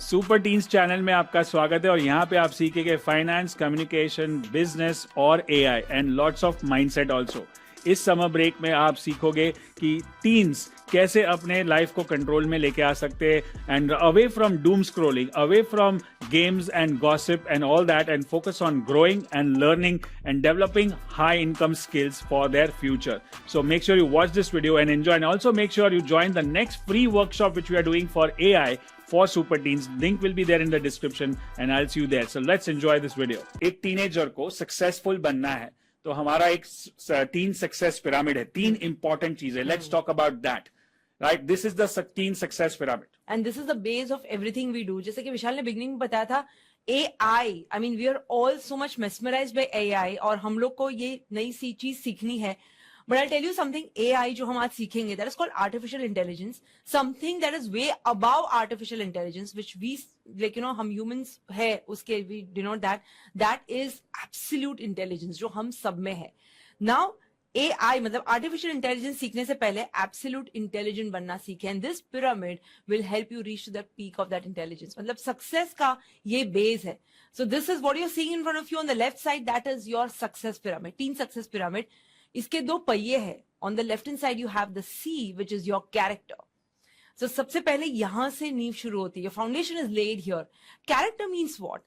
Super teens channel में आपका स्वागत है और यहाँ पे आप सीखेंगे फाइनेंस, कम्युनिकेशन, बिजनेस और AI and lots of mindset also. इस समर ब्रेक में आप सीखोगे कि टीन्स कैसे अपने लाइफ को कंट्रोल में लेके आ सकते हैं and away from Doom scrolling, away from games and gossip and all that, and focus on growing and learning and developing high income skills for their future. So make sure you watch this video and enjoy, and also make sure you join the next free workshop which we are doing for AI for super teens. Link will be there in the description and I'll see you there. So let's enjoy this video. एक teenager को successful बनना है तो हमारा एक tin success pyramid है, तीन important चीजें। Let's talk about that. Right, this is the teen success pyramid and this is the base of everything we do. जैसे कि विशाल ने बिगनिंग में बताया था, AI, I mean we are all so much mesmerized by AI और हम लोग को ये नई सी चीज सीखनी है। But I tell you something, AI जो हम आज सीखेंगे, that is called artificial intelligence, something that is way above artificial intelligence which we like हम ह्यूमंस है उसके, we denote that is absolute intelligence जो हम सब में है। नाउ AI मतलब आर्टिफिशियल इंटेलिजेंस सीखने से पहले एब्सोल्यूट इंटेलिजेंट बनना सीखे, and this pyramid will help you reach to the peak of that intelligence. मतलब सक्सेस का ये बेस है। So this is what you are seeing in front of you on the left side, that is your success pyramid, teen success pyramid. इसके दो पहिए हैं। On the left hand side you have the C which is your character. So सबसे पहले यहां से नींव शुरू होती है, foundation is laid here. Character means what?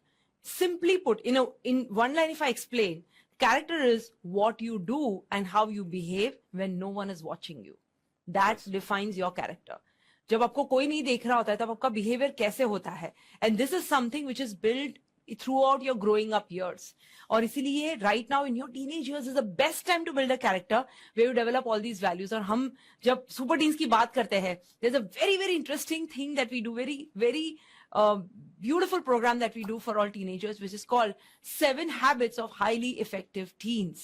Simply put, in one line, if I explain, character is what you do and how you behave when no one is watching you. That defines your character. जब आपको कोई नहीं देख रहा होता है तब आपका बिहेवियर कैसे होता है, and this is something which is built throughout your growing up years. और इसीलिए right now in your teenage years is the best time to build a character where you develop all these values. और हम जब super teens की बात करते हैं, there's a very very interesting thing that we do, very beautiful program that we do for all teenagers, which is called 7 Habits of Highly Effective Teens.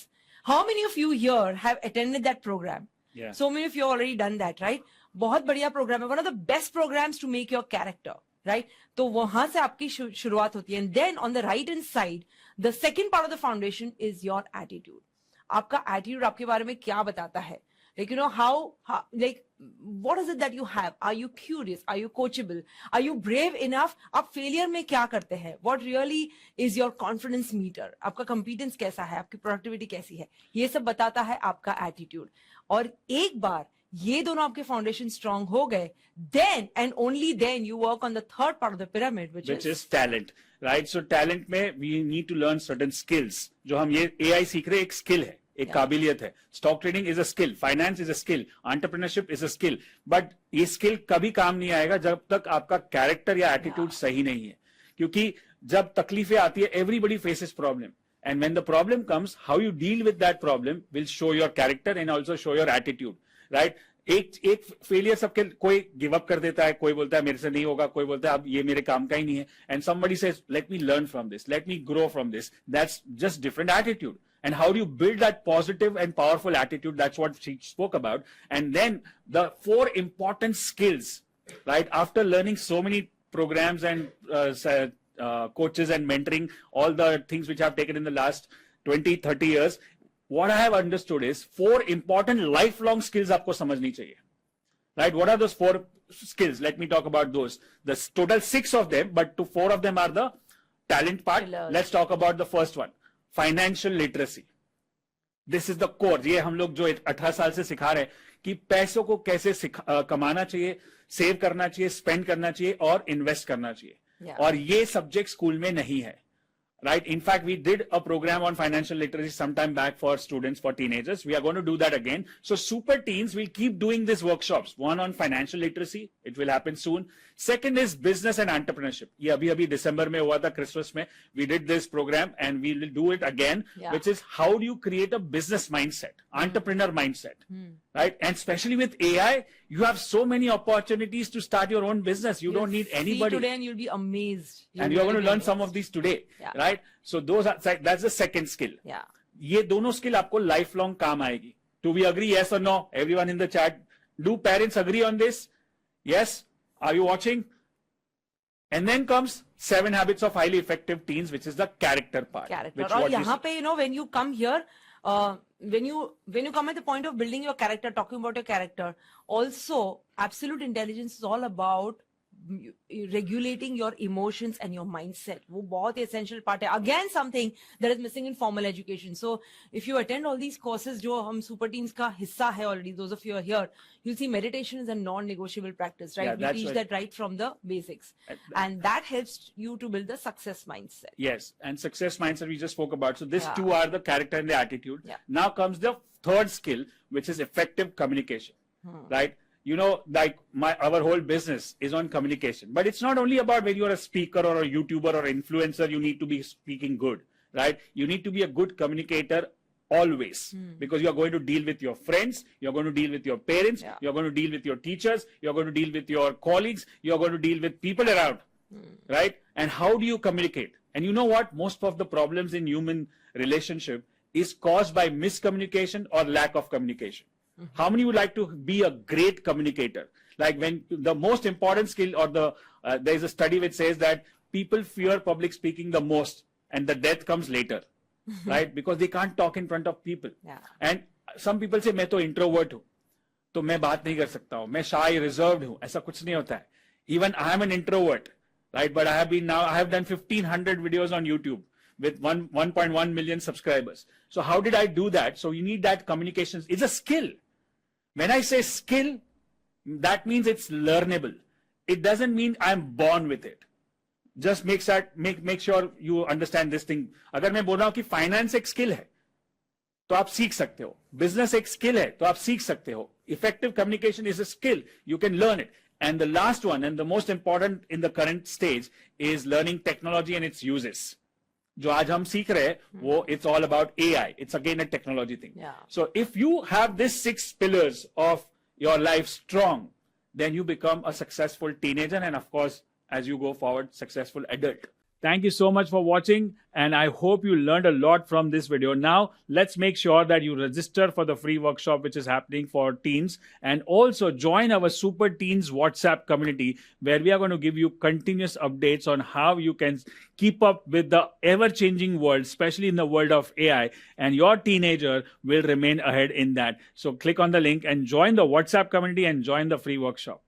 How many of you here have attended that program? Yeah. So many of you have already done that, right? बहुत बढ़िया program है, one of the best programs to make your character, right? तो वहां से आपकी शुरुआत होती है। And then on the right hand side, the second part of the foundation is your attitude. आपका attitude आपके बारे में क्या बताता है? Like, how like, what is it that you have? Are you curious? Are you coachable? Are you brave enough? आप failure में क्या करते हैं? What really is your confidence meter? आपका competence कैसा है? आपकी productivity कैसी है? ये सब बताता है आपका attitude. और एक बार ये दोनों आपके foundation strong हो गए, then and only then you work on the third part of the pyramid, which is talent. Right? So talent में we need to learn certain skills. जो हम ये AI सीख रहे हैं, एक skill है, एक काबिलियत है। Stock trading is a skill, finance is a skill, entrepreneurship is a skill. But ये स्किल कभी काम नहीं आएगा जब तक आपका कैरेक्टर या एटीट्यूड सही नहीं है, क्योंकि जब तकलीफें आती है, everybody faces problem, and when the problem comes, how you deal with that problem will show your character and also show your attitude. Right, एक फेलियर सबके, कोई गिव अप कर देता है, कोई बोलता है मेरे से नहीं होगा, कोई बोलता है अब ये मेरे काम का ही नहीं है, and somebody says let me learn from this, let me grow from this. That's just different attitude. And how do you build that positive and powerful attitude? That's what she spoke about. And then the 4 important skills, right? After learning so many programs and coaches and mentoring, all the things which I've taken in the last 20, 30 years, what I have understood is 4 important lifelong skills aapko samajhni chahiye. Right? What are those 4 skills? Let me talk about those. The total 6 of them, but 4 of them are the talent part. Let's talk about the first one. Financial literacy, this is the core. ये हम लोग जो 18 साल से सिखा रहे हैं कि पैसों को कैसे कमाना चाहिए, सेव करना चाहिए, स्पेंड करना चाहिए और इन्वेस्ट करना चाहिए। और ये सब्जेक्ट स्कूल में नहीं है। Right? In fact, we did a program on financial literacy sometime back for students, for teenagers. We are going to do that again. So super teens will keep doing these workshops. One on financial literacy. It will happen soon. Second is business and entrepreneurship. ये अभी December में हुआ था, Christmas में. We did this program and we will do it again, which is how do you create a business mindset, entrepreneur mindset, right? And especially with AI, you have so many opportunities to start your own business. You don't need anybody. Today and you'll be amazed. And you're going to learn some of these today, right? So that's the second skill. Yeah. ये दोनों skill आपको lifelong काम आएगी. Do we agree? Yes or no? Everyone in the chat. Do parents agree on this? Yes. Are you watching? And then comes 7 habits of highly effective teens, which is the character part. Character. और यहाँ पे when you come here, when you come at the point of building your character, talking about your character, also absolute intelligence is all about regulating your emotions and your mindset. वो बहुत essential part है. Again, something that is missing in formal education. So if you attend all these courses जो हम super teens का हिस्सा है already, those of you are here, you'll see meditation is a non-negotiable practice, right? Yeah, We that's teach right. that right from the basics. And that helps you to build the success mindset. Yes, and success mindset we just spoke about. So these Yeah. two are the character and the attitude. Yeah. Now comes the third skill, which is effective communication. Right? You know, like our whole business is on communication. But it's not only about when you're a speaker or a YouTuber or influencer, you need to be speaking good, right? You need to be a good communicator always, because you're going to deal with your friends, you're going to deal with your parents, Yeah. you're going to deal with your teachers, you're going to deal with your colleagues, you're going to deal with people around, right? And how do you communicate? And you know what? Most of the problems in human relationship is caused by miscommunication or lack of communication. How many would like to be a great communicator? Like when the most important skill, or there's a study which says that people fear public speaking the most, and the death comes later, right? Because they can't talk in front of people. Yeah. And some people say, मैं तो introvert हूँ, तो मैं बात नहीं कर सकता हूँ, मैं shy, reserved हूँ. ऐसा कुछ नहीं होता है. Even I am an introvert, right? But I have done 1,500 videos on YouTube with 1.1 million subscribers. So how did I do that? So you need that communication. It's a skill. When I say skill, that means it's learnable. It doesn't mean I'm born with it. Just make sure you understand this thing. अगर मैं बोल रहा हूँ कि finance एक skill है, तो आप सीख सकते हो. Business एक skill है, तो आप सीख सकते हो. Effective communication is a skill. You can learn it. And the last one, and the most important in the current stage, is learning technology and its uses. जो आज हम सीख रहे हैं, वो it's all about AI. It's again a technology thing. Yeah. So if you have these 6 pillars of your life strong, then you become a successful teenager, and of course, as you go forward, successful adult. Thank you so much for watching, and I hope you learned a lot from this video. Now, let's make sure that you register for the free workshop which is happening for teens, and also join our Super Teens WhatsApp community, where we are going to give you continuous updates on how you can keep up with the ever-changing world, especially in the world of AI, and your teenager will remain ahead in that. So click on the link and join the WhatsApp community and join the free workshop.